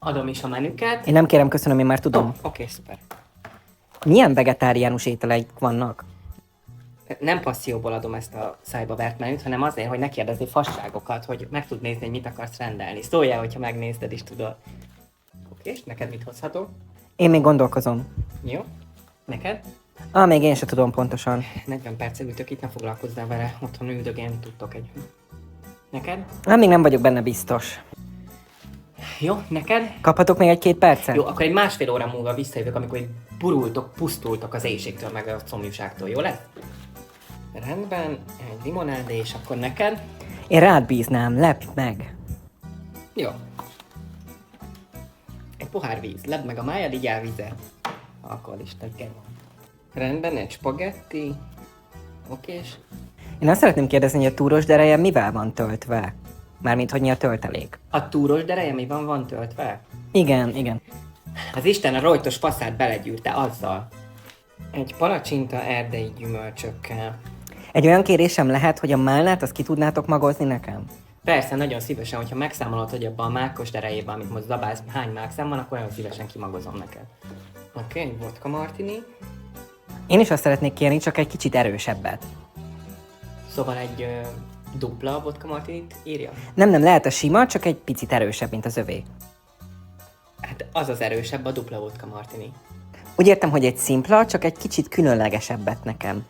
adom is a menüket. Én nem kérem, köszönöm, én már tudom. Oké, szuper. Milyen vegetáriánus ételeik vannak? Nem passzióból adom ezt a szájba vert menüt, hanem azért, hogy ne kérdezzél fasságokat, hogy meg tud nézni, hogy mit akarsz rendelni. Szóljál, hogyha megnézted is tudod. Oké, és neked mit hozhatok? Én még gondolkozom. Jó? Neked? Még én se tudom pontosan. 40 percig ültök itt, ne foglalkozzál vele, otthon üldögélni tudtok egy... Neked? Még nem vagyok benne biztos. Jó, neked? Kaphatok még egy-két percet? Jó, akkor egy másfél óra múlva visszajövök, amikor így burultok, pusztultok az éjségtől, meg a szomjúságtól, jó lesz? Rendben, egy limonádé, és akkor neked? Én rád bíznám, lepj meg. Jó. Egy pohár víz, ledd meg a májad, így elvizet. Alkoholista, kell van. Rendben, egy spagetti. Okés. Én azt szeretném kérdezni, hogy a túros dereje mivel van töltve? Mármint, hogy mi a töltelék. A túros dereje mi van töltve? Igen. Az Isten a rojtos faszát belegyűrte azzal. Egy palacsinta erdei gyümölcsökkel. Egy olyan kérésem lehet, hogy a málnát azt ki tudnátok magozni nekem? Persze, nagyon szívesen, hogyha megszámolod, hogy abban a mákos derejében, amit most zabálsz, hány mákszám van, akkor nagyon szívesen kimagozom neked. Oké, egy vodka martini. Én is azt szeretnék kérni, csak egy kicsit erősebbet. Szóval egy dupla vodka martinit írja? Nem, lehet a sima, csak egy picit erősebb, mint az övé. Hát az az erősebb, a dupla vodka martini. Úgy értem, hogy egy szimpla, csak egy kicsit különlegesebbet nekem.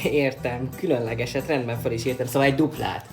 Értem, különlegeset, rendben fel is értem, szóval egy duplát.